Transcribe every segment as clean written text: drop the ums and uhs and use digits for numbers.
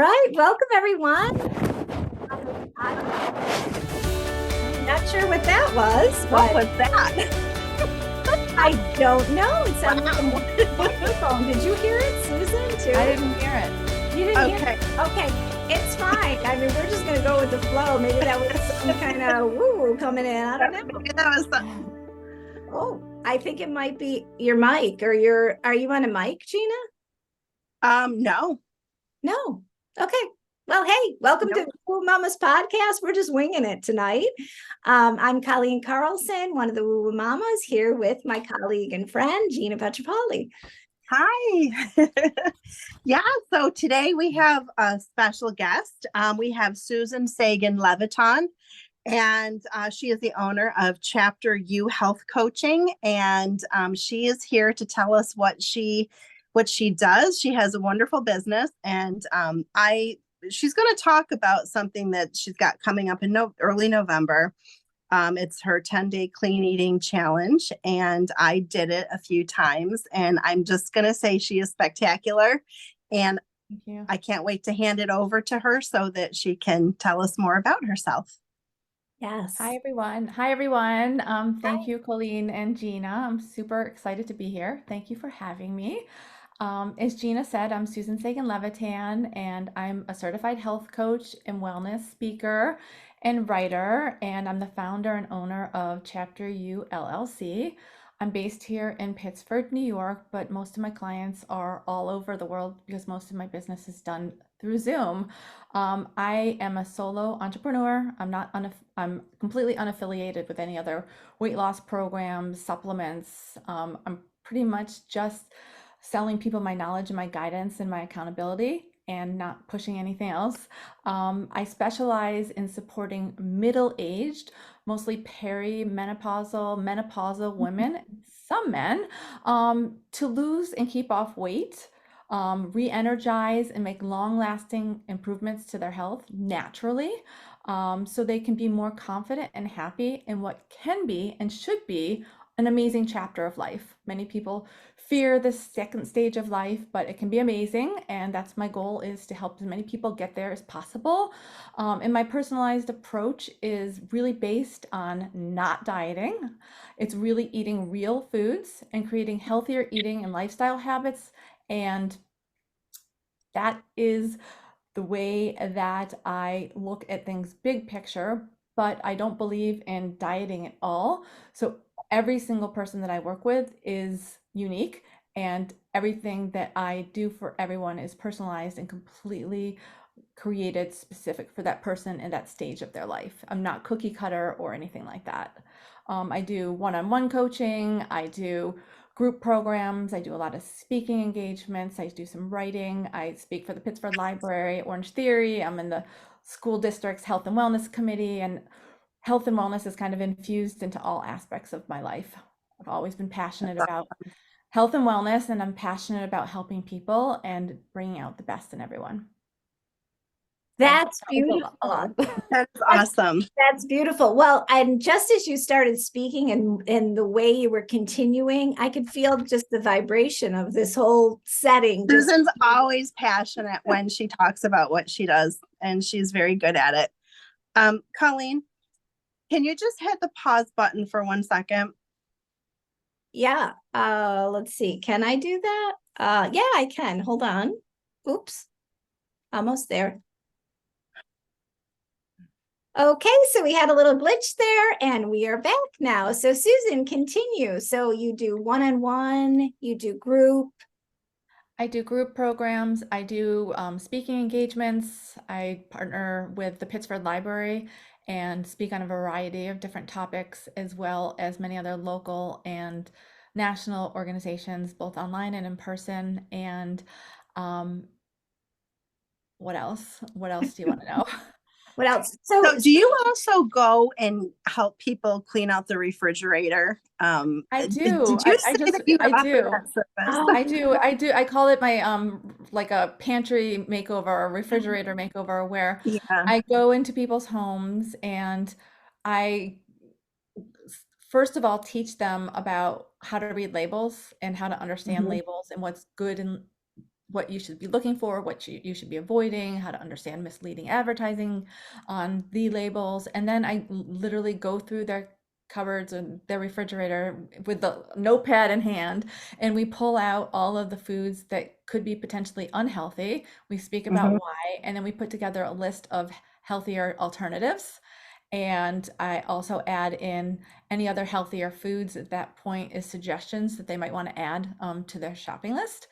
right, welcome everyone. I'm not sure what that was, What but was that? I don't know. It sounded like a microphone. Did you hear it, Susan, too? I didn't hear it. You didn't hear Okay. it? Okay, it's fine. I mean, we're just going to go with the flow. Maybe that was some kind of woo-woo coming in. I don't know. That was Oh, I think it might be your mic or are you on a mic, Gina? no. No. Okay. Well, hey, welcome to WOO WOO MOMMAS podcast. We're just winging it tonight. I'm Colleen Carlson, one of the WOO WOO MOMMAS, here with my colleague and friend, Gina Petrapoli. Hi. Yeah, so today we have a special guest. We have Susan Sagan Levitan, and she is the owner of Chapter U Health Coaching, and she is here to tell us what she does. She has a wonderful business, and she's going to talk about something that she's got coming up in early November. It's her 10-day clean eating challenge, and I did it a few times, and I'm just going to say she is spectacular, and Thank you. I can't wait to hand it over to her so that she can tell us more about herself. Yes. Hi, everyone. Thank you, Colleen and Gina. I'm super excited to be here. Thank you for having me. As Gina said, I'm Susan Sagan Levitan, and I'm a certified health coach and wellness speaker and writer, and I'm the founder and owner of Chapter U LLC. I'm based here in Pittsford, New York, but most of my clients are all over the world because most of my business is done through Zoom. I am a solo entrepreneur. I'm completely unaffiliated with any other weight loss programs, supplements. I'm pretty much just selling people my knowledge and my guidance and my accountability and not pushing anything else. I specialize in supporting middle-aged, mostly perimenopausal, menopausal women, some men, to lose and keep off weight, re-energize and make long-lasting improvements to their health naturally, so they can be more confident and happy in what can be and should be an amazing chapter of life. Many people fear the second stage of life, but it can be amazing. And that's my goal, is to help as many people get there as possible. And my personalized approach is really based on not dieting. It's really eating real foods and creating healthier eating and lifestyle habits. And that is the way that I look at things big picture, but I don't believe in dieting at all. So every single person that I work with is unique, and everything that I do for everyone is personalized and completely created specific for that person in that stage of their life. I'm not cookie cutter or anything like that. I do one-on-one coaching. I do group programs. I do a lot of speaking engagements. I do some writing. I speak for the Pittsburgh Library, Orange Theory. I'm in the school district's health and wellness committee, and health and wellness is kind of infused into all aspects of my life. I've always been passionate about health and wellness, and I'm passionate about helping people and bringing out the best in everyone. That's A beautiful. lot. That's awesome. That's beautiful. Well, and just as you started speaking and the way you were continuing, I could feel just the vibration of this whole setting. Susan's always passionate when she talks about what she does, and she's very good at it. Colleen, can you just hit the pause button for 1 second? Yeah. Let's see. Can I do that? Yeah, I can. Hold on. Oops. Almost there. Okay, so we had a little glitch there and we are back now. So Susan, continue. So you do one-on-one, you do group. I do group programs. I do speaking engagements. I partner with the Pittsburgh Library and speak on a variety of different topics, as well as many other local and national organizations, both online and in person. And what else? What else do you want to know? What else? So do you also go and help people clean out the refrigerator? I Did do. you say I that you I offer do. that service? Oh, I do. I call it my like a pantry makeover, a refrigerator makeover, where Yeah. I go into people's homes and I first of all teach them about how to read labels and how to understand Mhm. labels and what's good and what you should be looking for, what you should be avoiding, how to understand misleading advertising on the labels. And then I literally go through their cupboards and their refrigerator with the notepad in hand, and we pull out all of the foods that could be potentially unhealthy. We speak about Mhm. why, and then we put together a list of healthier alternatives. And I also add in any other healthier foods at that point as suggestions that they might want to add to their shopping list.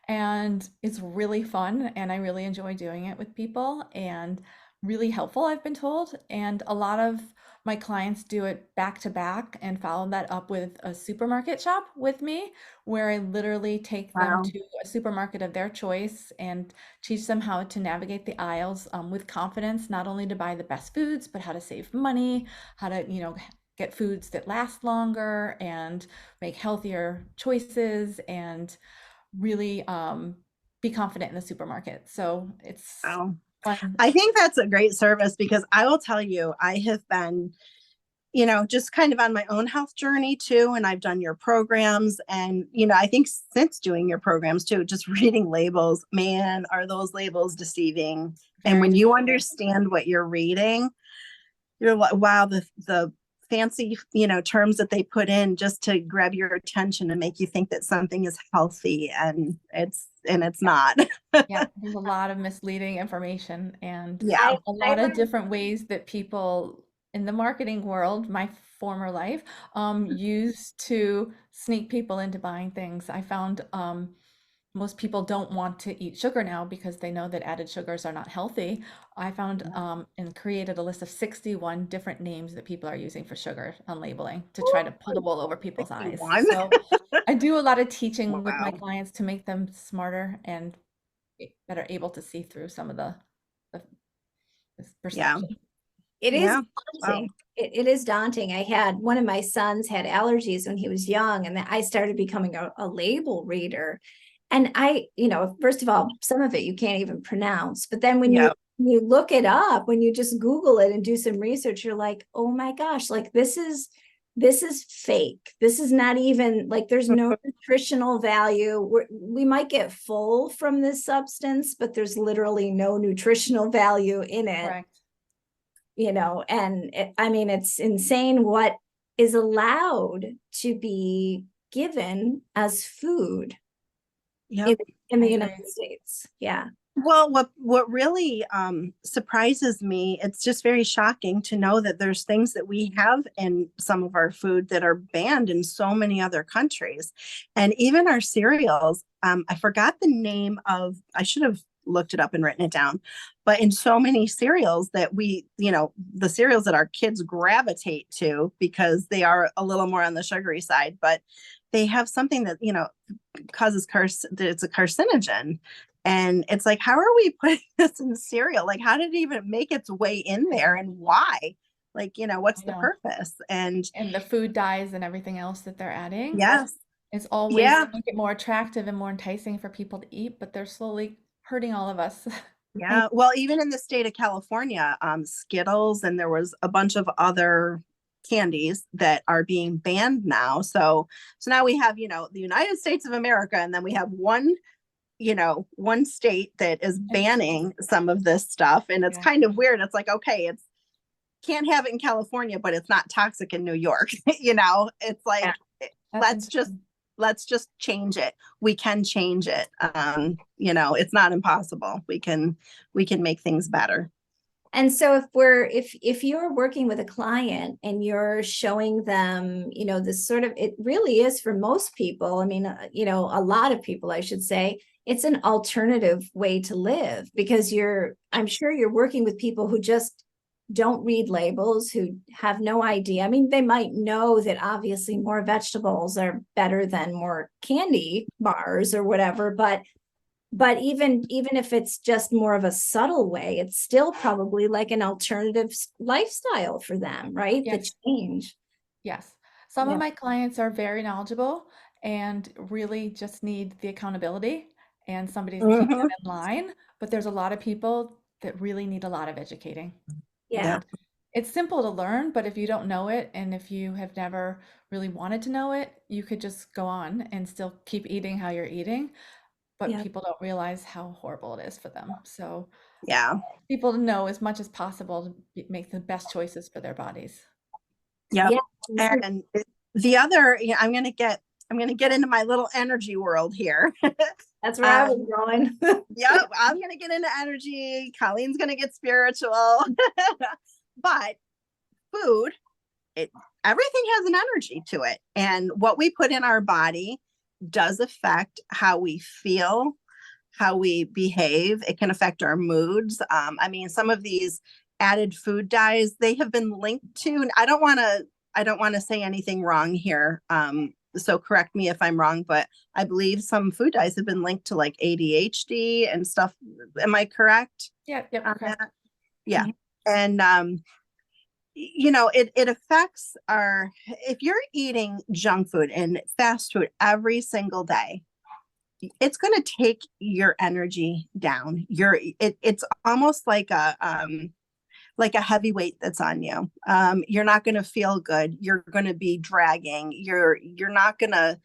And it's really fun, and I really enjoy doing it with people, and really helpful, I've been told. And a lot of my clients do it back to back and follow that up with a supermarket shop with me, where I literally take them Wow. to a supermarket of their choice and teach them how to navigate the aisles with confidence, not only to buy the best foods, but how to save money, how to, get foods that last longer and make healthier choices, and really be confident in the supermarket. So it's Wow. fun. I think that's a great service because I will tell you, I have been, just kind of on my own health journey too. And I've done your programs. And, I think since doing your programs too, just reading labels, man, are those labels deceiving? And Very when you deceiving. understand what you're reading, you're like, wow, the fancy, terms that they put in just to grab your attention and make you think that something is healthy and it's not. Yeah, there's a lot of misleading information, and Yeah. I a I lot of learned different ways that people in the marketing world, my former life, used to sneak people into buying things. I found most people don't want to eat sugar now because they know that added sugars are not healthy. I found and created a list of 61 different names that people are using for sugar on labeling to try to pull the wool over people's eyes. 61. So I do a lot of teaching with my Wow. clients to make them smarter and better able to see through some of the Yeah. perception. It is Yeah. Wow. daunting. It is daunting. I had one of my sons had allergies when he was young, and then I started becoming a label reader. And first of all, some of it you can't even pronounce. But then when you Yeah. you look it up, when you just Google it and do some research, you're like, oh my gosh, like this is fake. This is not even like there's no nutritional value. We might get full from this substance, but there's literally no nutritional value in it, Correct. and I mean, it's insane what is allowed to be given as food Yep. in, in I the agree. United States. Yeah. Well, what really surprises me, it's just very shocking to know that there's things that we have in some of our food that are banned in so many other countries. And even our cereals, I forgot the name of, I should have looked it up and written it down, but in so many cereals that the cereals that our kids gravitate to because they are a little more on the sugary side, but they have something that, causes it's a carcinogen. And it's like, how are we putting this in cereal? Like, how did it even make its way in there and why? Like, what's I the know. purpose? And And the food dyes and everything else that they're adding yes, is always yeah, to make it more attractive and more enticing for people to eat, but they're slowly hurting all of us. I, yeah. Well, even in the state of California, Skittles, and there was a bunch of other candies that are being banned now. So now we have, the United States of America, and then we have one state that is banning some of this stuff. And it's Yeah. kind of weird. It's like, okay, it's can't have it in California, but it's not toxic in New York. It's like, That's let's just interesting. let's just change it. We can change it. It's not impossible. We can make things better. and so if you're working with a client and you're showing them, this sort of, it really is for most people. I mean, a lot of people, I should say, it's an alternative way to live because I'm sure you're working with people who just don't read labels, who have no idea. I mean, they might know that obviously more vegetables are better than more candy bars or whatever, but even if it's just more of a subtle way, it's still probably like an alternative lifestyle for them, right? The Yes. change. Yes. Some of Yeah. my clients are very knowledgeable and really just need the accountability and somebody to keep them Mhm. in line. But there's a lot of people that really need a lot of educating. Yeah. And it's simple to learn, but if you don't know it and if you have never really wanted to know it, you could just go on and still keep eating how you're eating. but Yeah. people don't realize how horrible it is for them. So Yeah. people know as much as possible to make the best choices for their bodies. Yep. Yeah. And the other, I'm going to get into my little energy world here. That's where I was going. Yep. I'm going to get into energy. Colleen's going to get spiritual. But food, everything has an energy to it. And what we put in our body does affect how we feel, how we behave. It can affect our moods. I mean, some of these added food dyes, they have been linked to, and I don't want to say anything wrong here. So correct me if I'm wrong, but I believe some food dyes have been linked to like ADHD and stuff. Am I correct? Yeah, yep, On correct. that? Yeah. And it affects if you're eating junk food and fast food every single day, it's going to take your energy down. It's almost like a heavy weight that's on you. You're not going to feel good. You're going to be dragging. You're not going to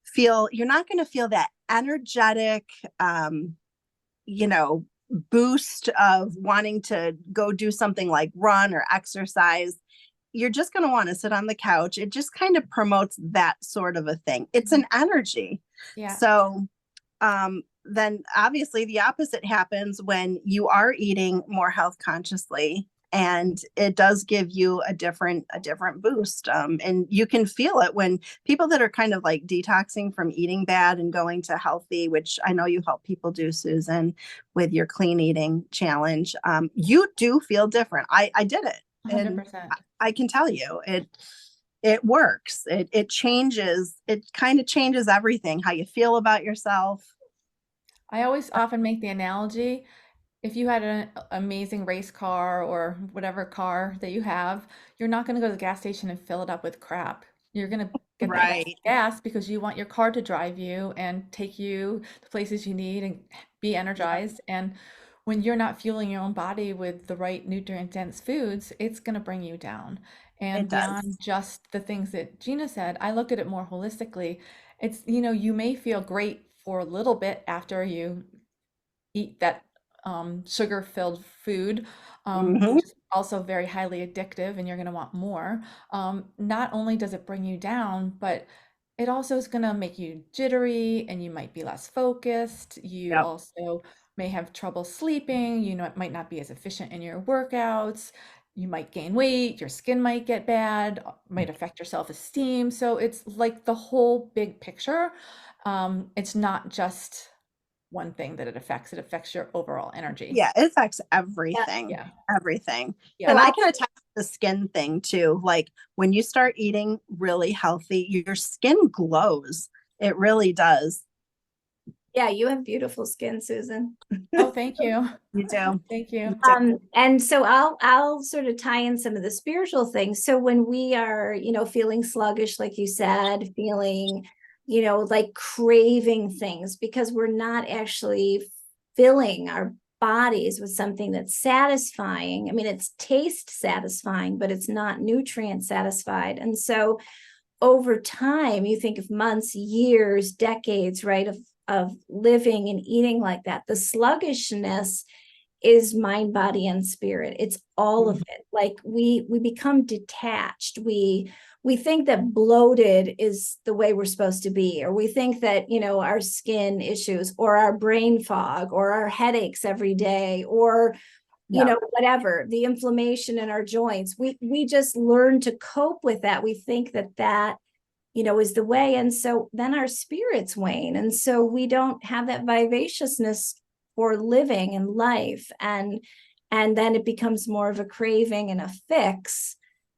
feel that energetic, boost of wanting to go do something like run or exercise. You're just going to want to sit on the couch. It just kind of promotes that sort of a thing. It's an energy. Yeah. So then obviously the opposite happens when you are eating more health consciously, and it does give you a different boost. And you can feel it when people that are kind of like detoxing from eating bad and going to healthy, which I know you help people do, Susan, with your clean eating challenge. You do feel different. I did it. 100%. I can tell you it works. It changes. It kind of changes everything, how you feel about yourself. I always often make the analogy, if you had an amazing race car or whatever car that you have, you're not going to go to the gas station and fill it up with crap. You're going to get the best Right. gas because you want your car to drive you and take you to places you need and be energized. And when you're not fueling your own body with the right nutrient dense foods, it's going to bring you down. And It does. beyond just the things that Gina said, I look at it more holistically. It's, you may feel great for a little bit after you eat that sugar-filled food, Mhm. which is also very highly addictive, and you're going to want more. Not only does it bring you down, but it also is going to make you jittery, and you might be less focused. You Yep. also may have trouble sleeping. It might not be as efficient in your workouts. You might gain weight. Your skin might get bad. Might affect your self-esteem. So it's like the whole big picture. It's not just one thing that it affects. It affects your overall energy. Yeah, it affects everything. Yeah. Everything. Yeah. And I can attest to the skin thing too. Like when you start eating really healthy, your skin glows. It really does. Yeah, you have beautiful skin, Susan. Oh, thank you. You do. Thank you. And so I'll sort of tie in some of the spiritual things. So when we are, feeling sluggish, like you said, feeling, like craving things because we're not actually filling our bodies with something that's satisfying. I mean, it's taste satisfying, but it's not nutrient satisfied. And so over time, you think of months, years, decades, right, of living and eating like that, the sluggishness is mind, body, and spirit. It's all of it. Like we become detached. We think that bloated is the way we're supposed to be, or we think that, our skin issues or our brain fog or our headaches every day, or whatever, the inflammation in our joints. We just learn to cope with that. We think that is the way. And so then our spirits wane. And so we don't have that vivaciousness for living and life. And then it becomes more of a craving and a fix,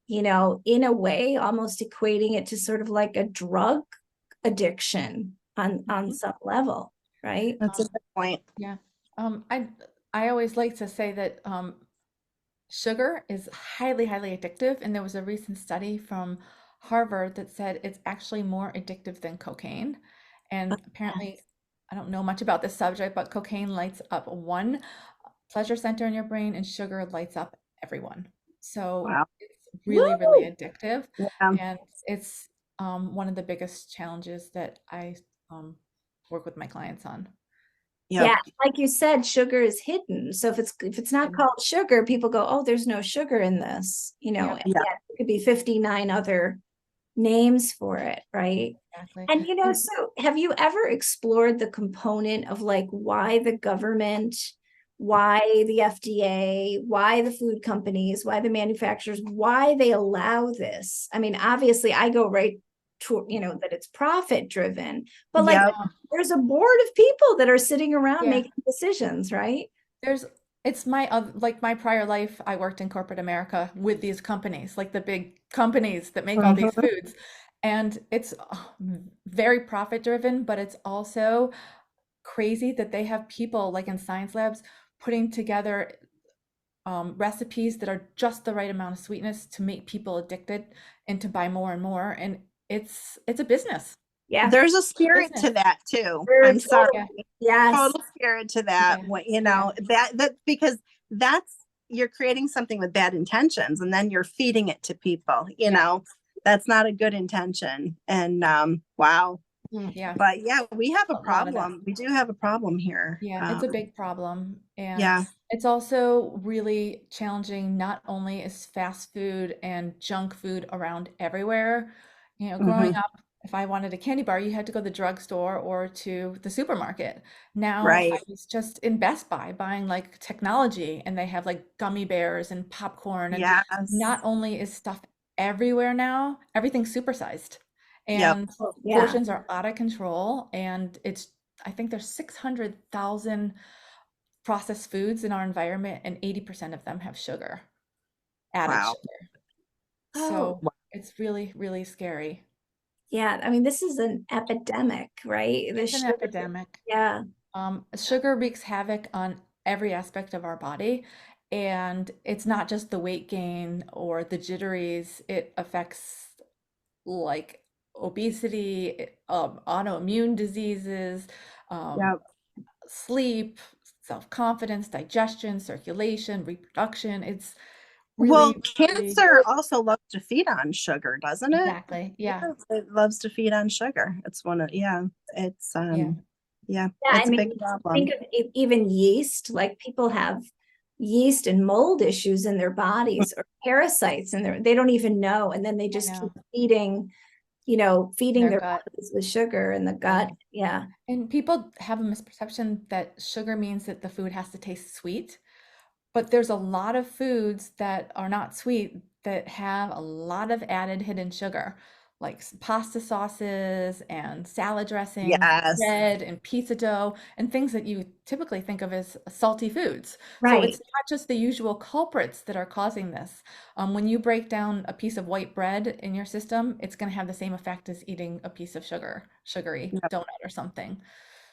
in a way, almost equating it to sort of like a drug addiction on some level, right? That's a good point. Yeah. I always like to say that sugar is highly, highly addictive. And there was a recent study from Harvard that said it's actually more addictive than cocaine. And apparently, I don't know much about this subject, but cocaine lights up one pleasure center in your brain and sugar lights up everyone. So Wow. it's really, really addictive. Yeah. And it's one of the biggest challenges that I work with my clients on. Yep. like you said, sugar is hidden. So if it's not called sugar, people go, "Oh, there's no sugar in this," Yep. and Yeah. yet it could be 59 other names for it, right? Exactly. And And so have you ever explored the component of like why the government, why the FDA, why the food companies, why the manufacturers, why they allow this? I mean, obviously I go right to, that it's profit driven, but like Yep. there's a board of people that are sitting around yeah, making decisions, right? there's it's my like my prior life, I worked in corporate America with these companies, like the big companies that make all these Mhm. foods. And it's very profit driven, but it's also crazy that they have people like in science labs putting together recipes that are just the right amount of sweetness to make people addicted and to buy more and more. And it's a business. Yeah. There's a spirit Business. to that too. Sure, I'm sorry. Yeah. yes. Total spirit to that. Yeah. What that because that's you're creating something with bad intentions and then you're feeding it to people, Yeah. That's not a good intention. And wow. Yeah. But yeah, we have a A lot of that. problem. We do have a problem here. Yeah, it's a big problem. And Yeah. it's also really challenging. Not only is fast food and junk food around everywhere, growing Hmm. up, if I wanted a candy bar, you had to go to the drugstore or to the supermarket. Now I Right. was just in Best Buy buying like technology, and they have like gummy bears and popcorn. And not Yes. only is stuff everywhere now, everything's supersized. Yep. And Yeah. portions are out of control. And I think there's 600,000 processed foods in our environment, and 80% of them have sugar, added Wow. sugar. Oh, So it's really, really scary. yeah. I mean, this is an epidemic, right? It's This an sugar. epidemic. Yeah. Sugar wreaks havoc on every aspect of our body. And it's not just the weight gain or the jitteries, it affects like obesity, autoimmune diseases, um, Yep. sleep, self-confidence, digestion, circulation, reproduction. It's Well, really, really cancer also loves to feed on sugar, doesn't it? exactly. Yeah. Yeah, it loves to feed on sugar. It's one of, it's, Yeah. yeah, Yeah. I it's a mean, big think problem. of even yeast, like people have yeast and mold issues in their bodies or parasites and they don't even know. And then they I just keep know. feeding Their their gut. bodies with sugar in the Yeah. gut. Yeah. And people have a misperception that sugar means that the food has to taste sweet. But there's a lot of foods that are not sweet that have a lot of added hidden sugar, like pasta sauces and salad dressings, Yes. bread and pizza dough, and things that you typically think of as salty foods. So Right. it's not just the usual culprits that are causing this. When you break down a piece of white bread in your system, it's going to have the same effect as eating a piece of sugary Yep. donut or something.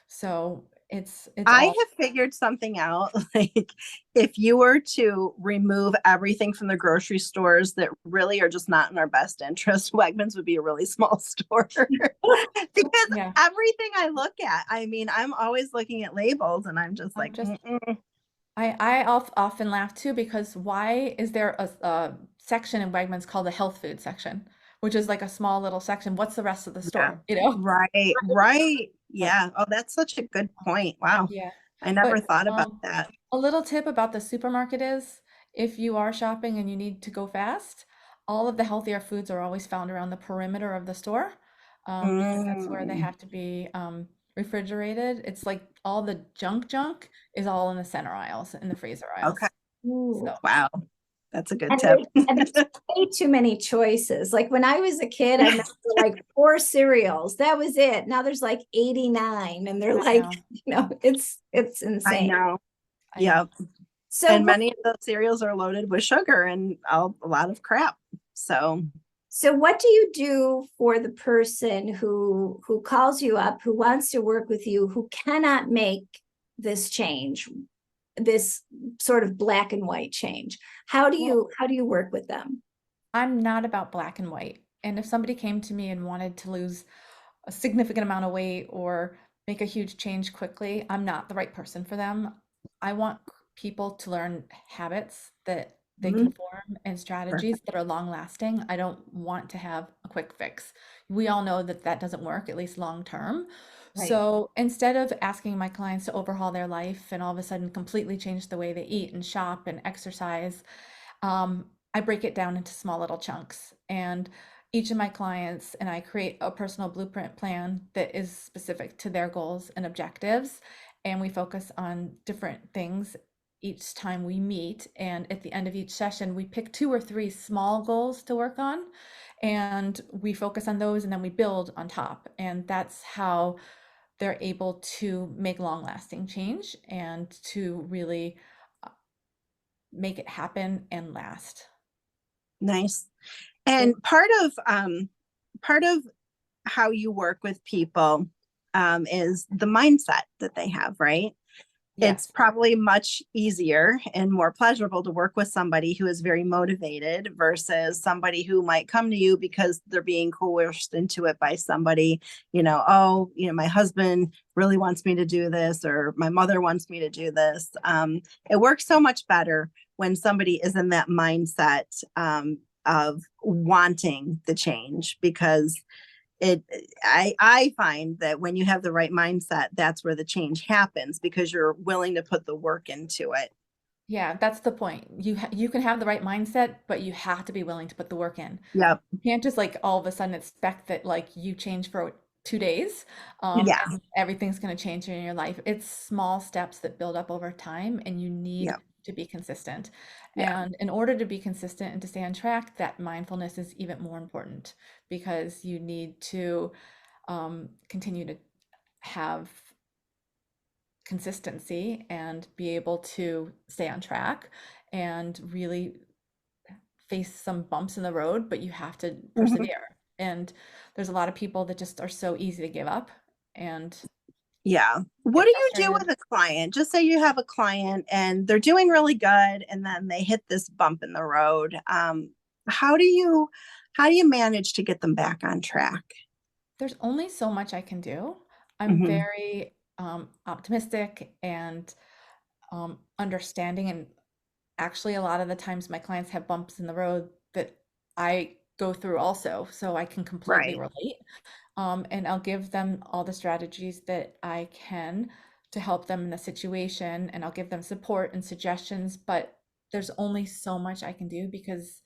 So it's I all have figured something out. Like, if you were to remove everything from the grocery stores that really are just not in our best interest, Wegmans would be a really small store. Because yeah. everything I look at, I mean, I'm always looking at labels and I'm just I'm like, just mm-mm. I often laugh too, because why is there a section in Wegmans called the health food section, which is like a small little section? What's the rest of the Yeah, store? You know? right, right. But Yeah. Oh, that's such a good point. Wow. yeah, I never but thought about that. a little tip about the supermarket is if you are shopping and you need to go fast, all of the healthier foods are always found around the perimeter of the store, because that's where they Mm, have to be refrigerated. It's like all the junk is all in the center aisles, in the freezer okay. aisles. Ooh. So Wow. That's a good And tip. there's way too many choices. Like when I was a kid, I remember like 4 cereals. That was it. Now there's like 89, and they're I like, know, it's I insane. know. I know. Yep. So And many of those cereals are loaded with sugar and a lot of crap. So, what do you do for the person who calls you up, who wants to work with you, who cannot make this change, this sort of black and white change? Well, How do you work with them? I'm not about black and white. And if somebody came to me and wanted to lose a significant amount of weight or make a huge change quickly, I'm not the right person for them. I want people to learn habits that they Mhm. can form and strategies Perfect. that are long lasting. I don't want to have a quick fix. We all know that that doesn't work, at least long term. Right. So instead of asking my clients to overhaul their life and all of a sudden completely change the way they eat and shop and exercise, I break it down into small little chunks. And each of my clients and I create a personal blueprint plan that is specific to their goals and objectives. And we focus on different things each time we meet. And at the end of each session, we pick 2 or 3 small goals to work on. And we focus on those and then we build on top. And that's how they're able to make long lasting change and to really make it happen and last. Nice. And part of how you work with people is the mindset that they have, right? It's Yes. probably much easier and more pleasurable to work with somebody who is very motivated versus somebody who might come to you because they're being coerced into it by somebody, oh, my husband really wants me to do this, or my mother wants me to do this. It works so much better when somebody is in that mindset of wanting the change, because I find that when you have the right mindset, that's where the change happens, because you're willing to put the work into it. Yeah, that's the point. You can have the right mindset, but you have to be willing to put the work in. Yep. You can't just like all of a sudden expect that like you change for 2 days, Yeah. and everything's going to change in your life. It's small steps that build up over time, and you need Yep. to be consistent. Yeah. And in order to be consistent and to stay on track, that mindfulness is even more important because you need to continue to have consistency and be able to stay on track and really face some bumps in the road, but you have to Mhm. persevere. And there's a lot of people that just are so easy to give up and Yeah. What get do you do frustrated. with a client? Just say you have a client and they're doing really good, and then they hit this bump in the road. How do you manage to get them back on track? There's only so much I can do. I'm Hmm. very optimistic and understanding. And actually, a lot of the times my clients have bumps in the road that I go through also. So I can completely Right. relate. And I'll give them all the strategies that I can to help them in the situation, and I'll give them support and suggestions. But there's only so much I can do because,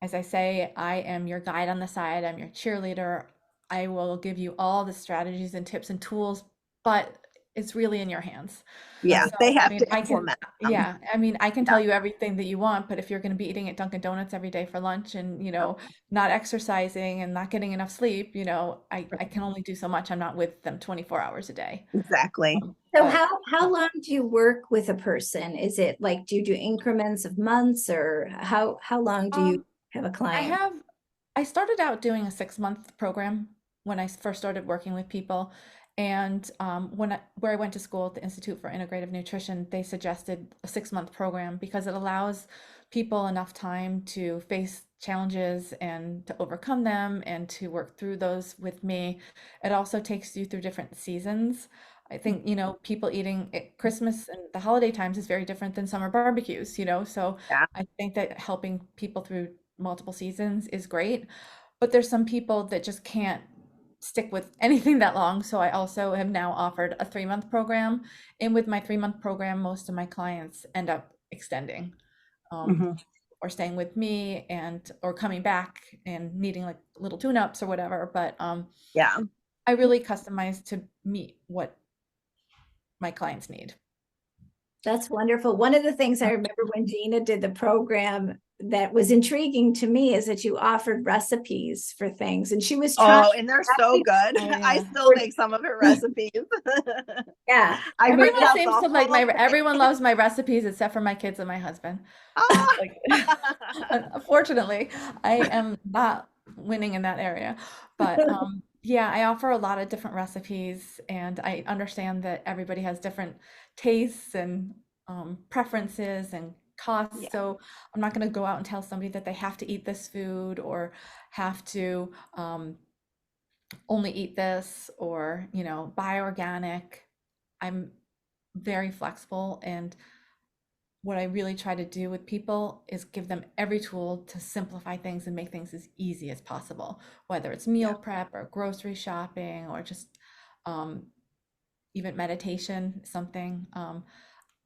as I say, I am your guide on the side, I'm your cheerleader. I will give you all the strategies and tips and tools, but it's really in your hands. Yeah. Right. So, They I have mean, to implement them. yeah, I mean, I can Yeah. tell you everything that you want, but if you're going to be eating at Dunkin' Donuts every day for lunch and, not exercising and not getting enough sleep, I can only do so much. I'm not with them 24 hours a day. Exactly. So But how long do you work with a person? Is it like, do you do increments of months, or how long do you um, have a I client? have I started out doing a 6-month program when I first started working with people. And where I went to school at the Institute for Integrative Nutrition, they suggested a 6-month program because it allows people enough time to face challenges and to overcome them and to work through those with me. It also takes you through different seasons. I think, people eating at Christmas and the holiday times is very different than summer barbecues, so Yeah. I think that helping people through multiple seasons is great, but there's some people that just can't stick with anything that long. So I also have now offered a 3-month program. And with my 3-month program, most of my clients end up extending, um, Hmm. or staying with me or coming back and needing like little tune-ups or whatever. But Yeah. I really customize to meet what my clients need. That's wonderful. One of the things I remember when Gina did the program that was intriguing to me is that you offered recipes for things, and she was trying. Oh, and they're so good. Oh I yeah. still make some of her recipes. Yeah. I made Everyone a seems to like buffalo. everyone loves my recipes except for my kids and my husband. Ah. Like, unfortunately, I am not winning in that area. But yeah, I offer a lot of different recipes, and I understand that everybody has different tastes and preferences and costs. Yeah. So I'm not going to go out and tell somebody that they have to eat this food or have to only eat this or, buy organic. I'm very flexible, and what I really try to do with people is give them every tool to simplify things and make things as easy as possible, whether it's meal prep or grocery shopping or just um, even meditation, something.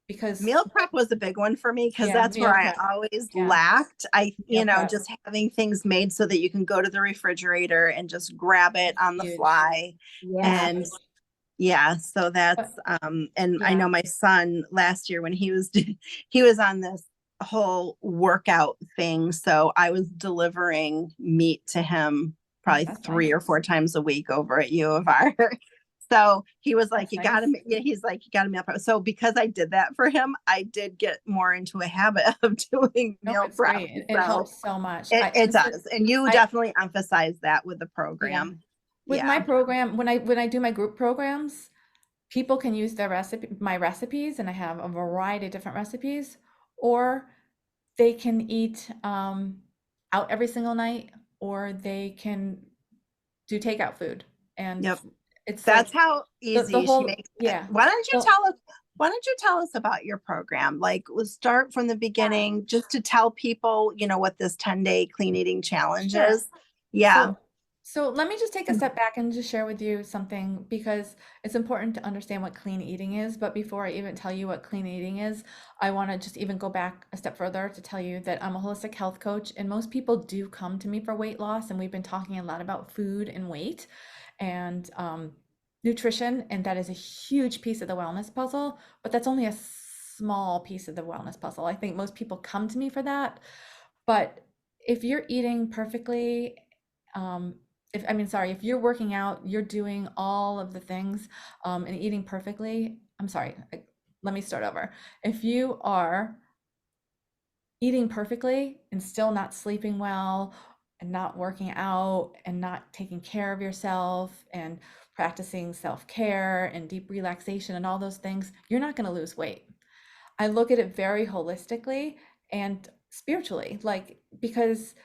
Because Meal prep was a big one for me because yeah, that's where meal I prep. always Yeah, lacked. meal prep Just having things made so that you can go to the refrigerator and just grab it is on the huge. fly. Yeah. And yeah, so that's But and I yeah, know my son last year when he was on this whole workout thing, so I was delivering meat to him probably that's three nice. or four times a week over at U of R. So he was like, That's you gotta, nice. yeah, he's like, you gotta meal prep. So because I did that for him, I did get more into a habit of doing No, meal it's prep. great. It So helps so much. it does. And you I definitely emphasize that with the yeah. program. With my Yeah. program, when I do my group programs, people can use my recipes, and I have a variety of different recipes, or they can eat out every single night, or they can do takeout food. And Yep. it's That's like how the easy she whole, makes it. yeah. So Why don't you tell us about your program? Like we'll start from the beginning just to tell people, what this 10-day clean eating challenge Sure. is. Yeah. So, so let me just take a step back and just share with you something because it's important to understand what clean eating is. But before I even tell you what clean eating is, I want to just even go back a step further to tell you that I'm a holistic health coach, and most people do come to me for weight loss. And we've been talking a lot about food and weight and nutrition, and that is a huge piece of the wellness puzzle, but that's only a small piece of the wellness puzzle. I think most people come to me for that. But if you're eating perfectly, um, if you're working out, you're doing all of the things, and eating perfectly. I'm sorry, let me start over. If you are eating perfectly and still not sleeping well and not working out and not taking care of yourself and practicing self-care and deep relaxation and all those things, you're not going to lose weight. I look at it very holistically and spiritually, like, because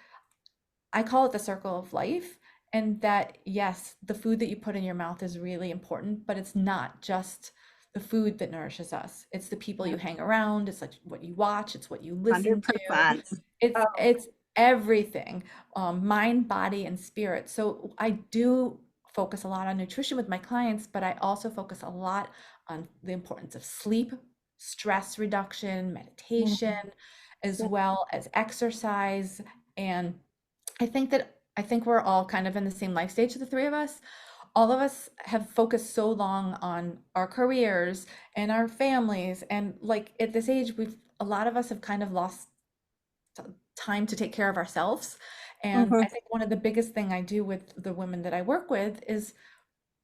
I call it the circle of life. And that, yes, the food that you put in your mouth is really important, but it's not just the food that nourishes us. It's the people you hang around, it's like what you watch, it's what you listen to. 100%. It's everything, mind, body, and spirit. So I do focus a lot on nutrition with my clients, but I also focus a lot on the importance of sleep, stress reduction, meditation, as well as exercise. And I think we're all kind of in the same life stage, the three of us. All of us have focused so long on our careers and our families, and like at this age, a lot of us have kind of lost time to take care of ourselves. And Mhm. I think one of the biggest thing I do with the women that I work with is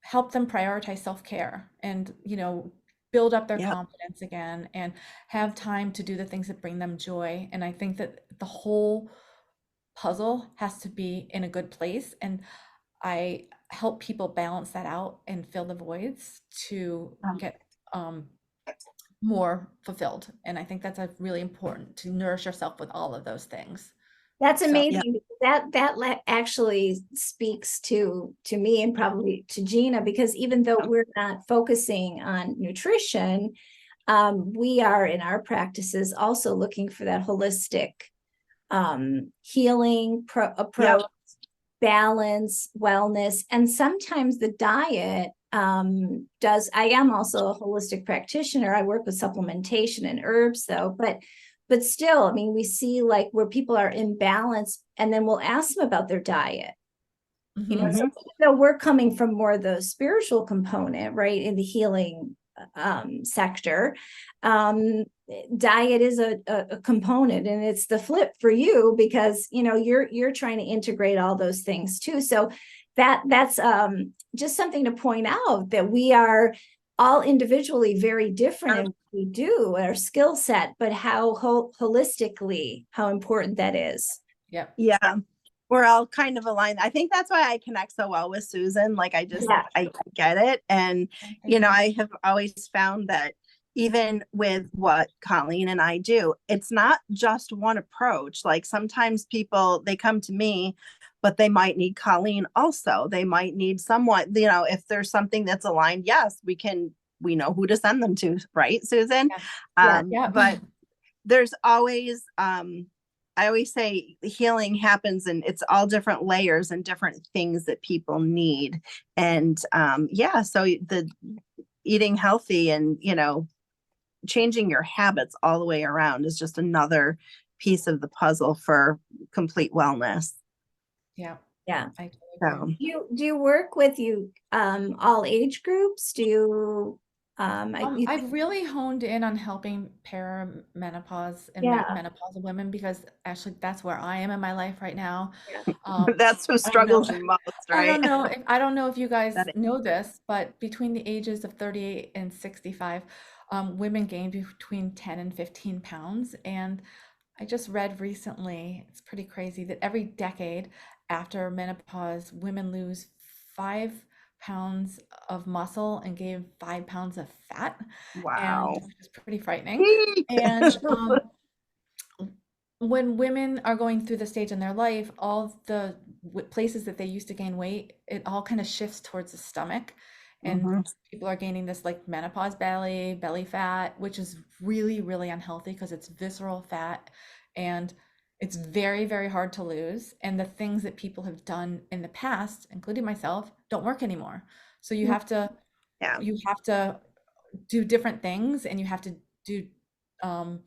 help them prioritize self-care and, build up their Yep. confidence again and have time to do the things that bring them joy. And I think that the whole puzzle has to be in a good place. And I help people balance that out and fill the voids to get more fulfilled. And I think that's a really important to nourish yourself with all of those things. That's So, Yep. amazing. Actually speaks to me and probably to Gina, because even though we're not focusing on nutrition, we are in our practices also looking for that holistic healing approach, Yep. balance, wellness, and sometimes the diet does. I am also a holistic practitioner. I work with supplementation and herbs though, but still, I mean, we see like where people are imbalanced, and then we'll ask them about their diet. So Mhm. even though we're coming from more the spiritual component, right, in the healing sector, diet is a component, and it's the flip for you because you're trying to integrate all those things too. So that's just something to point out, that we are all individually very different in what we do, our skill set, but how holistically how important that is. yep. Yeah. We're all kind of aligned. I think that's why I connect so well with Susan. Like Yeah. I get it. And, Thank you. I have always found that even with what Colleen and I do, it's not just one approach. Like sometimes people, they come to me, but they might need Colleen also. They might need someone, if there's something that's aligned, yes, we know who to send them to, right, Susan? Yeah. Yeah. But there's always, I always say healing happens and it's all different layers and different things that people need. And yeah, so the eating healthy and, changing your habits all the way around is just another piece of the puzzle for complete wellness. Yeah, Yeah. I totally So, agree. Do you work with all age groups? Do you I've really honed in on helping perimenopause and yeah, menopausal women because actually that's where I am in my life right now. yeah. that's who I don't know. struggles the most, I right? don't know if you guys That is- know this, but between the ages of 38 and 65, women gain between 10 and 15 pounds. And I just read recently, it's pretty crazy, that every decade after menopause, women lose 5 pounds of muscle and gain 5 pounds of fat, and Wow. which is pretty frightening. And when women are going through the stage in their life, all the places that they used to gain weight, it all kind of shifts towards the stomach. And Mhm. people are gaining this like menopause belly fat, which is really, really unhealthy because it's visceral fat and it's very, very hard to lose. And the things that people have done in the past, including myself, don't work anymore. So Yeah. you have to do different things and you have to do um,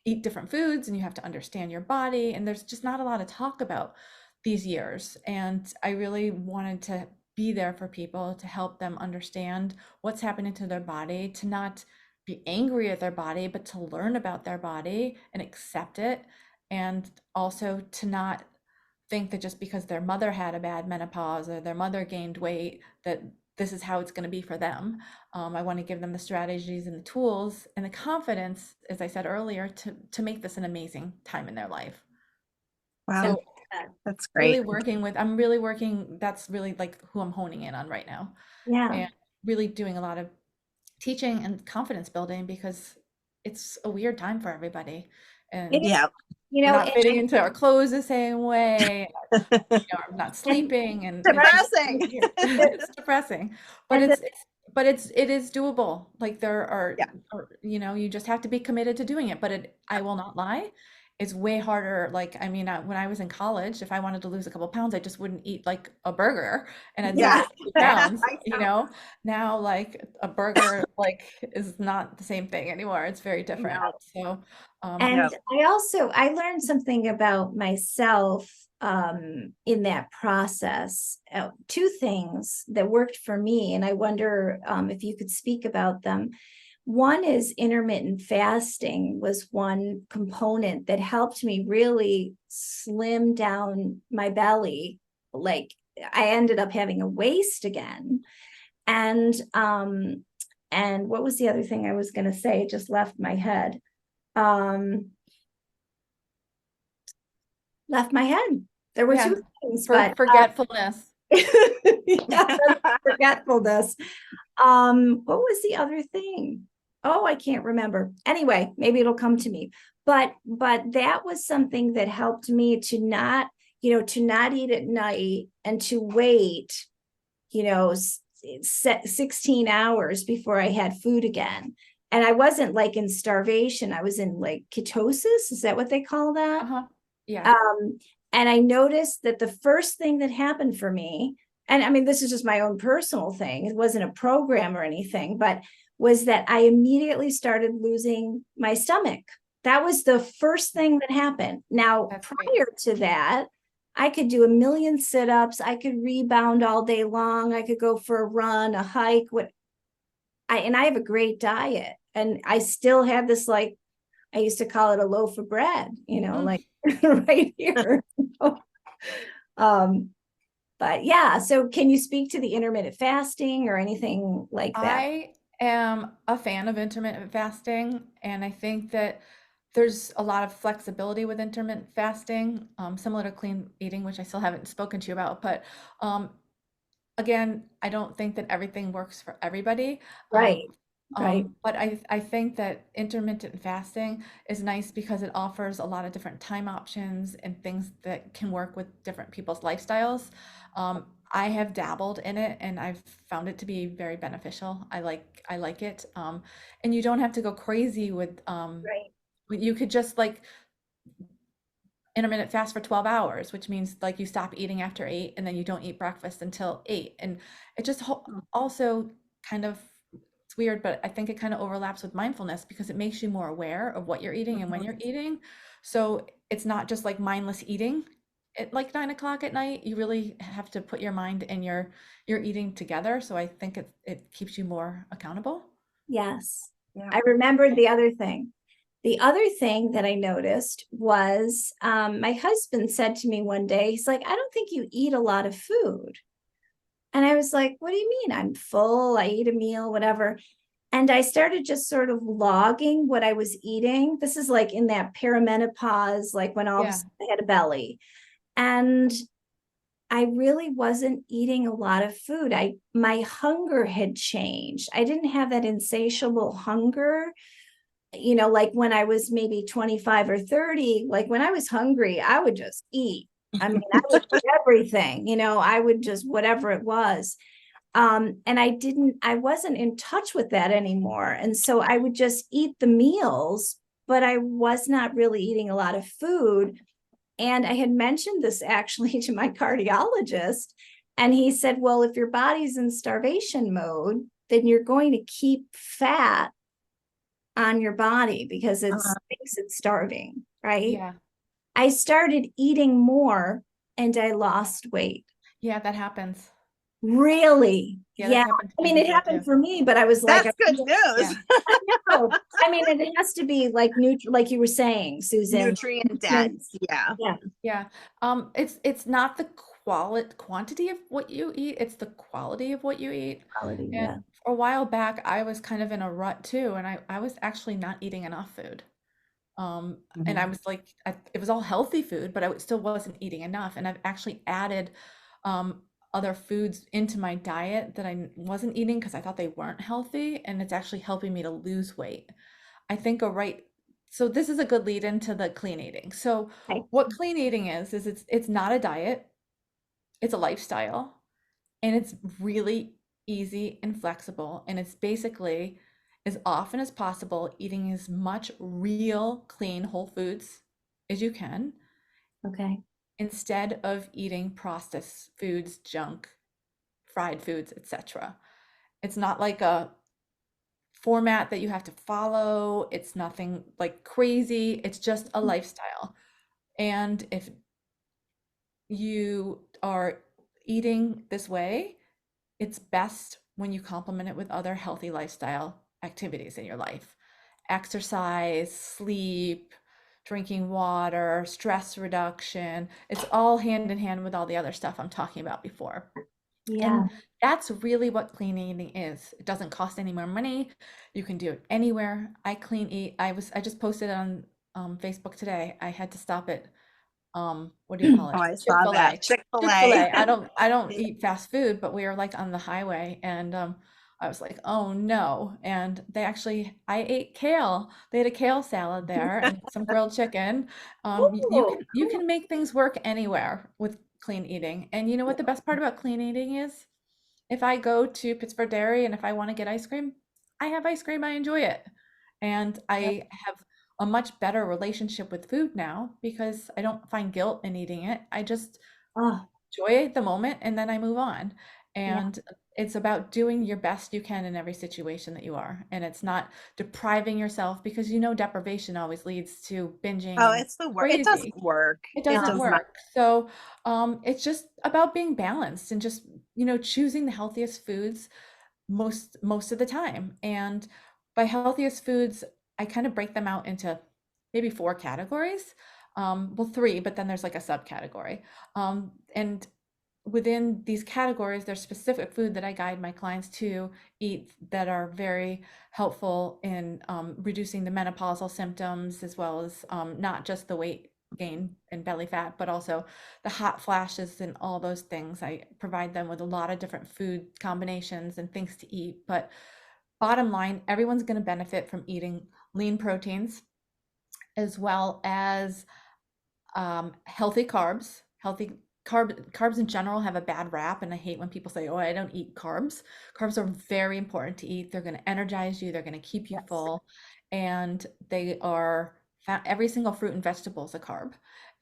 eat different foods and you have to understand your body, and there's just not a lot of talk about these years, and I really wanted to be there for people to help them understand what's happening to their body, to not be angry at their body but to learn about their body and accept it, and also to not think that just because their mother had a bad menopause or their mother gained weight that this is how it's going to be for them. I want to give them the strategies and the tools and the confidence, as I said earlier, to make this an amazing time in their life. Wow. So That's really great. I'm really working, that's really like who I'm honing in on right now, Yeah. and really doing a lot of teaching and confidence building because it's a weird time for everybody. And It is, Yeah. you we're know, not fitting into our clothes the same way. I'm not and, sleeping, and it's just Depressing. weird. It's depressing, but and the, it is doable. Like there Yeah. are, you just have to be committed to doing it. But I will not lie, it's way harder. Like, I mean, when I was in college, if I wanted to lose a couple pounds, I just wouldn't eat like a burger and I'd lose Yeah. 50 pounds, I know. Now like a burger like is not the same thing anymore. It's very different. No. So, and Yeah. I learned something about myself in that process. Two things that worked for me, and I wonder if you could speak about them. One is intermittent fasting was one component that helped me really slim down my belly. Like I ended up having a waist again. And what was the other thing I was going to say? It just left my head. Left my head. There were yeah, two things, for but forgetfulness. yeah, forgetfulness. What was the other thing? Oh, I can't remember. Anyway, maybe it'll come to me. But that was something that helped me to not, to not eat at night and to wait, 16 hours before I had food again. And I wasn't like in starvation. I was in like ketosis. Is that what they call that? Uh-huh. Yeah. And I noticed that the first thing that happened for me, and I mean, this is just my own personal thing, it wasn't a program or anything, but was that I immediately started losing my stomach. That was the first thing that happened. Now, That's prior great. to that, I could do a million sit-ups, I could rebound all day long, I could go for a run, a hike, and I have a great diet. And I still have this, like, I used to call it a loaf of bread, like right here. um, but yeah, so can you speak to the intermittent fasting or anything like that? I am a fan of intermittent fasting, and I think that there's a lot of flexibility with intermittent fasting, similar to clean eating, which I still haven't spoken to you about. But um, again, I don't think that everything works for everybody. Right, right. But I think that intermittent fasting is nice because it offers a lot of different time options and things that can work with different people's lifestyles. I have dabbled in it and I've found it to be very beneficial. I like it. And you don't have to go crazy with Right. You could just like intermittent fast for 12 hours, which means like you stop eating after 8 and then you don't eat breakfast until 8. And it just also kind of, it's weird, but I think it kind of overlaps with mindfulness because it makes you more aware of what you're eating and when you're eating. So it's not just like mindless eating at like 9 o'clock at night. You really have to put your mind and your eating together. So I think it keeps you more accountable. Yes. Yeah. I remembered the other thing. The other thing that I noticed was my husband said to me one day, he's like, I don't think you eat a lot of food. And I was like, what do you mean? I'm full, I eat a meal, whatever. And I started just sort of logging what I was eating. This is like in that perimenopause, like when all of a Yeah. sudden I had a belly. And I really wasn't eating a lot of food. My hunger had changed. I didn't have that insatiable hunger, like when I was maybe 25 or 30, like when I was hungry, I would just eat. I mean, I would eat everything, I would just whatever it was. And I wasn't in touch with that anymore. And so I would just eat the meals, but I was not really eating a lot of food. And I had mentioned this actually to my cardiologist. And he said, well, if your body's in starvation mode, then you're going to keep fat on your body because it thinks it's starving, right? Yeah. I started eating more and I lost weight. Yeah, that happens. Really? Yeah, that's Yeah. happened to I me mean, it before happened too. for me, but I was like, That's good news. Yeah. I know. I mean, it has to be like like you were saying, Susan. Nutrient dense. Yeah. Yeah. Yeah. It's not the quantity of what you eat, it's the quality of what you eat. Quality, And yeah. for a while back, I was kind of in a rut too, and I was actually not eating enough food. And I was like, it was all healthy food, but still wasn't eating enough. And I've actually added um, other foods into my diet that I wasn't eating because I thought they weren't healthy, and it's actually helping me to lose weight. I think so this is a good lead into the clean eating. So Okay. what clean eating is it's not a diet, it's a lifestyle, and it's really easy and flexible. And it's basically as often as possible eating as much real, clean, whole foods as you can Okay. instead of eating processed foods, junk, fried foods, etc. It's not like a format that you have to follow. It's nothing like crazy. It's just a lifestyle. And if you are eating this way, it's best when you complement it with other healthy lifestyle activities in your life. Exercise, sleep, drinking water, stress reduction. It's all hand in hand with all the other stuff I'm talking about before. Yeah. And that's really what clean eating is. It doesn't cost any more money. You can do it anywhere. I clean eat. I just posted on Facebook today. I had to stop at what do you call Oh, it? I saw Chick-fil-A. that. Chick-fil-A. Chick-fil-A. I don't eat fast food, but we were like on the highway and I was like, oh no. And I ate kale. They had a kale salad there and some grilled chicken. You Oh, can make things work anywhere with clean eating. And you know what the best part about clean eating is? If I go to Pittsburgh Dairy and if I want to get ice cream, I have ice cream. I enjoy it. And yep. I have a much better relationship with food now because I don't find guilt in eating it. I just Oh, enjoy the moment and then I move on. yeah. And it's about doing your best you can in every situation that you are. And it's not depriving yourself because deprivation always leads to binging Oh, and it's the work. It crazy. doesn't work. It It doesn't does not. work. So it's just about being balanced and just, choosing the healthiest foods most of the time. And by healthiest foods, I kind of break them out into maybe 4 categories. Well, three, but then there's like a subcategory. And within these categories, there's specific food that I guide my clients to eat that are very helpful in reducing the menopausal symptoms, as well as not just the weight gain and belly fat, but also the hot flashes and all those things. I provide them with a lot of different food combinations and things to eat. But bottom line, everyone's going to benefit from eating lean proteins as well as healthy carbs. Carbs in general have a bad rap, and I hate when people say, "Oh, I don't eat carbs." Carbs are very important to eat. They're going to energize you. They're going to keep you Yes. full, and they are every single fruit and vegetable is a carb,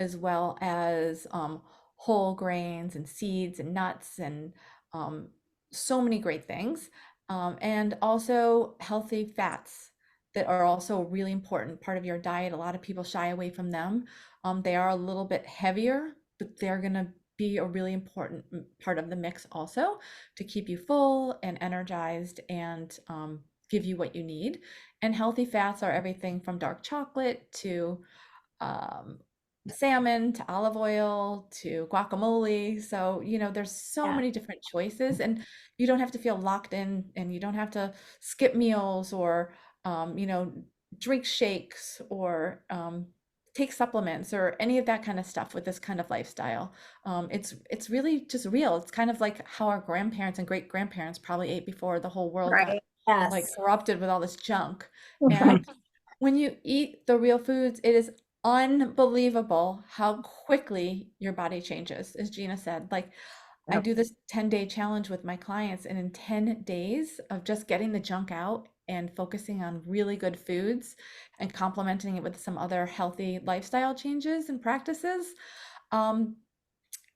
as well as whole grains and seeds and nuts and um, so many great things. And also healthy fats that are also a really important part of your diet. A lot of people shy away from them. They are a little bit heavier, but they're going to be a really important part of the mix also to keep you full and energized and give you what you need. And healthy fats are everything from dark chocolate to um, salmon to olive oil to guacamole. So, there's so Yeah. many different choices, and you don't have to feel locked in, and you don't have to skip meals or, drink shakes or take supplements or any of that kind of stuff with this kind of lifestyle. It's really just real. It's kind of like how our grandparents and great grandparents probably ate before the whole world got Right. Yes. like corrupted with all this junk. And when you eat the real foods, it is unbelievable how quickly your body changes, as Gina said. Like, I Yep. do this 10-day challenge with my clients, and in 10 days of just getting the junk out and focusing on really good foods and complementing it with some other healthy lifestyle changes and practices, um,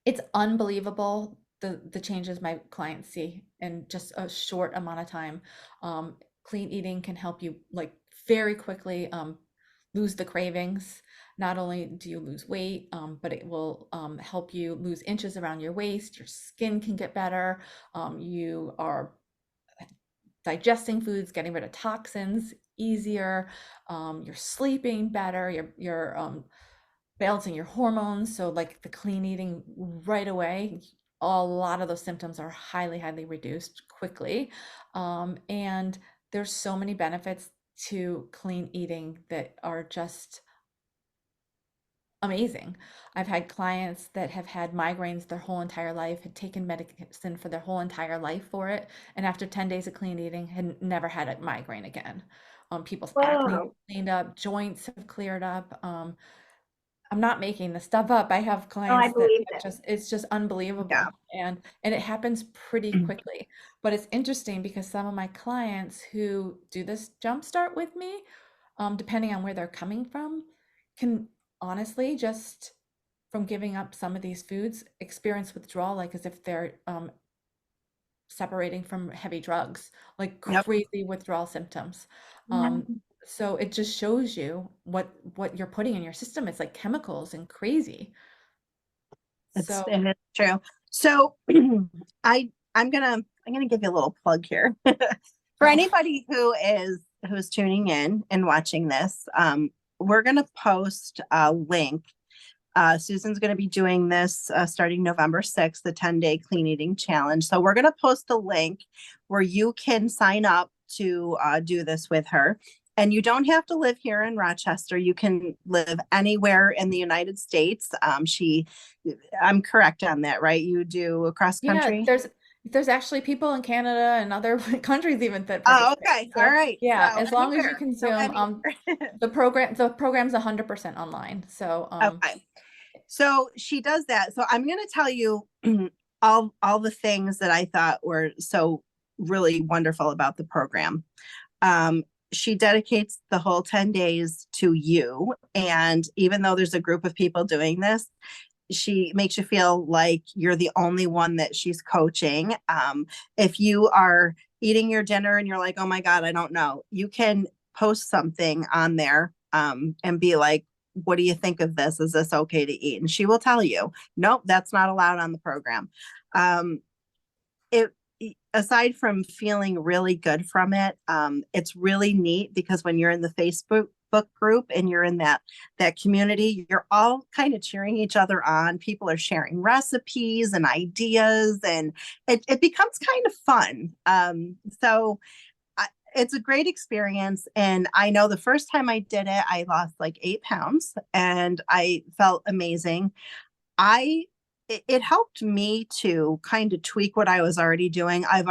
it's unbelievable the changes my clients see in just a short amount of time. Clean eating can help you like very quickly lose the cravings. Not only do you lose weight, but it will help you lose inches around your waist. Your skin can get better. You are digesting foods, getting rid of toxins easier. You're sleeping better. You're balancing your hormones. So like the clean eating right away, a lot of those symptoms are highly, highly reduced quickly. And there's so many benefits to clean eating that are just amazing. I've had clients that have had migraines their whole entire life, had taken medicine for their whole entire life for it, and after 10 days of clean eating had never had a migraine again. People's acne Whoa. cleaned up, joints have cleared up. I'm not making this stuff up. I have Oh, I clients that believe have it. it's just Yeah. unbelievable. And it happens pretty quickly. But it's interesting because some of my clients who do this jump start with me, depending on where they're coming from, can honestly just from giving up some of these foods experience withdrawal like as if they're separating from heavy drugs, like Yep. crazy withdrawal symptoms. So it just shows you what you're putting in your system. It's like chemicals and crazy. So It is true. So I'm gonna give you a little plug here. For oh, anybody who's tuning in and watching this, we're gonna post a link. Susan's going to be doing this starting November 6th, the 10-day clean eating challenge. So we're going to post a link where you can sign up to do this with her. And you don't have to live here in Rochester. You can live anywhere in the United States. I'm correct on that, right? You do across yeah, country? there's actually people in Canada and other countries even that Oh, participate. okay. All So right. yeah, So as long as you anywhere. So consume anywhere. the program's 100% online. So Okay. So she does that. So I'm going to tell you all the things that I thought were so really wonderful about the program. She dedicates the whole 10 days to you. And even though there's a group of people doing this, she makes you feel like you're the only one that she's coaching. If you are eating your dinner and you're like, oh my God, I don't know, you can post something on there and be like, what do you think of this? Is this okay to eat? And she will tell you, nope, that's not allowed on the program. It aside from feeling really good from it, it's really neat because when you're in the Facebook group and you're in that community, you're all kind of cheering each other on. People are sharing recipes and ideas, and it becomes kind of fun. So it's a great experience. And I know the first time I did it, I lost like 8 pounds and I felt amazing. It helped me to kind of tweak what I was already doing. I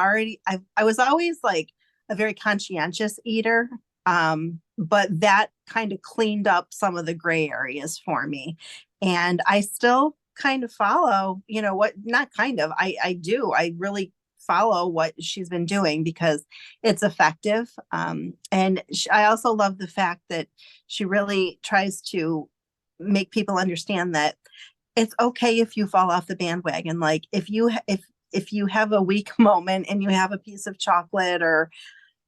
was always like a very conscientious eater. But that kind of cleaned up some of the gray areas for me. And I still kind of follow, not kind of, I do. I really follow what she's been doing because it's effective. And I also love the fact that she really tries to make people understand that it's okay if you fall off the bandwagon. Like if you have a weak moment and you have a piece of chocolate or,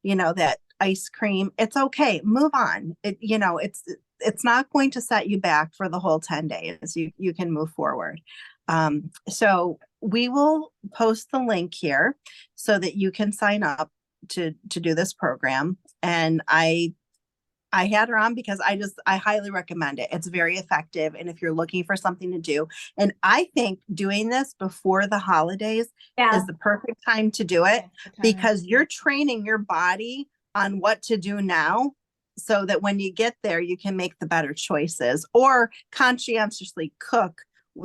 that ice cream, it's okay. Move on. It's not going to set you back for the whole 10 days. You can move forward. So we will post the link here so that you can sign up to do this program. And I had her on because I highly recommend it. It's very effective. And if you're looking for something to do, and I think doing this before the holidays is the perfect time to do it because you're training your body on what to do now so that when you get there, you can make the better choices or conscientiously cook.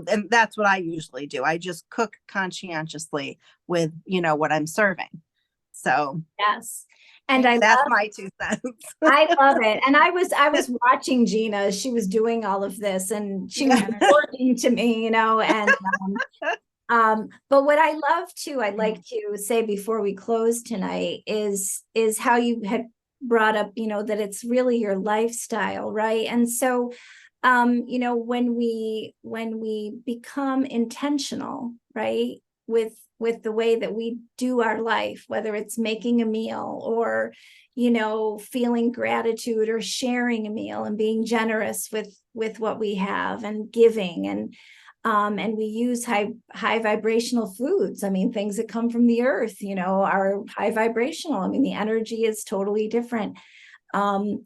And that's what I usually do. I just cook conscientiously with, what I'm serving. So yes. And that's my 2 cents. I love it. And I was watching Gina as she was doing all of this and she was reporting to me, and but what I love too, I'd like to say before we close tonight is how you had brought up, that it's really your lifestyle, right? And so when we become intentional, right, with the way that we do our life, whether it's making a meal or, feeling gratitude or sharing a meal and being generous with what we have and giving and we use high vibrational foods. I mean, things that come from the earth, are high vibrational. I mean, the energy is totally different. I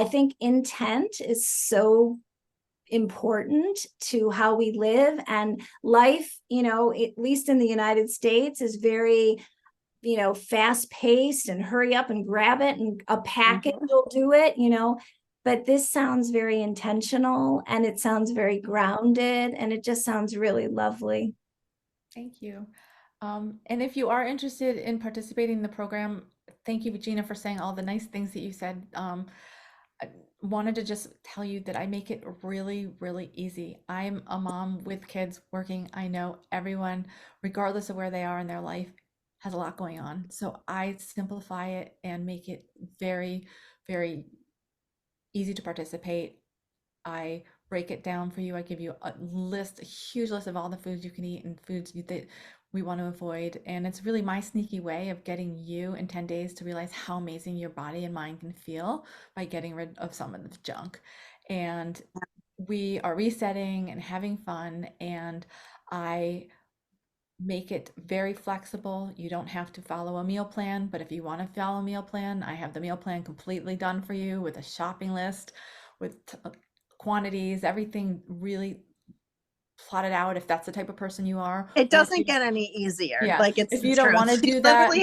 think intent is so important to how we live, and life, at least in the United States, is very, fast paced and hurry up and grab it and a package will do it, but this sounds very intentional and it sounds very grounded and it just sounds really lovely. Thank you. And if you are interested in participating in the program, thank you, Gina, for saying all the nice things that you said. I wanted to just tell you that I make it really, really easy. I'm a mom with kids working. I know everyone, regardless of where they are in their life, has a lot going on. So I simplify it and make it very, very easy to participate. I break it down for you. I give you a huge list of all the foods you can eat and foods that we want to avoid. And it's really my sneaky way of getting you in 10 days to realize how amazing your body and mind can feel by getting rid of some of the junk. And we are resetting and having fun. And I make it very flexible. You don't have to follow a meal plan, but if you want to follow a meal plan, I have the meal plan completely done for you with a shopping list, with quantities, everything really plotted out if that's the type of person you are. It doesn't get any easier. Yeah. Like if you don't want to do that,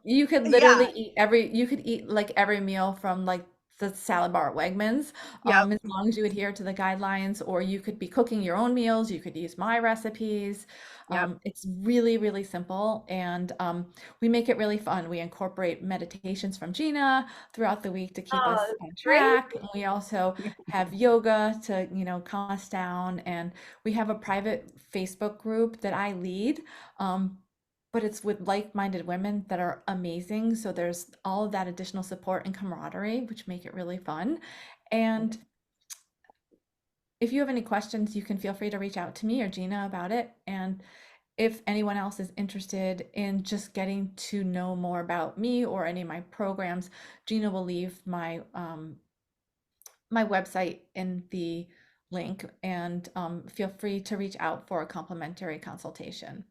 you could literally eat every meal from like the salad bar at Wegmans, as long as you adhere to the guidelines, or you could be cooking your own meals. You could use my recipes. It's really, really simple. And we make it really fun. We incorporate meditations from Gina throughout the week to keep us on track. And we also have yoga to, calm us down. And we have a private Facebook group that I lead. But it's with like-minded women that are amazing. So there's all of that additional support and camaraderie, which make it really fun. And if you have any questions, you can feel free to reach out to me or Gina about it. And if anyone else is interested in just getting to know more about me or any of my programs, Gina will leave my my website in the link, and feel free to reach out for a complimentary consultation.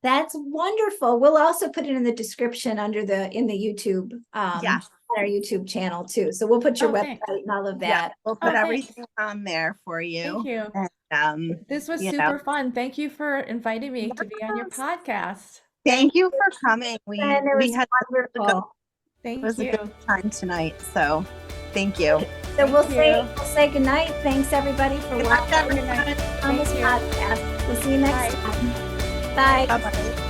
That's wonderful. We'll also put it in the description in the YouTube, on our YouTube channel too. So we'll put your website and all of that. Yeah, we'll put everything on there for you. Thank you. And, this was super fun. Thank you for inviting me to be on your podcast. Thank you for coming. We had wonderful. Thank you. It was a good time tonight. So thank you. So we'll say good night. Thanks everybody for watching on this podcast. We'll see you next time. Bye. Bye-bye.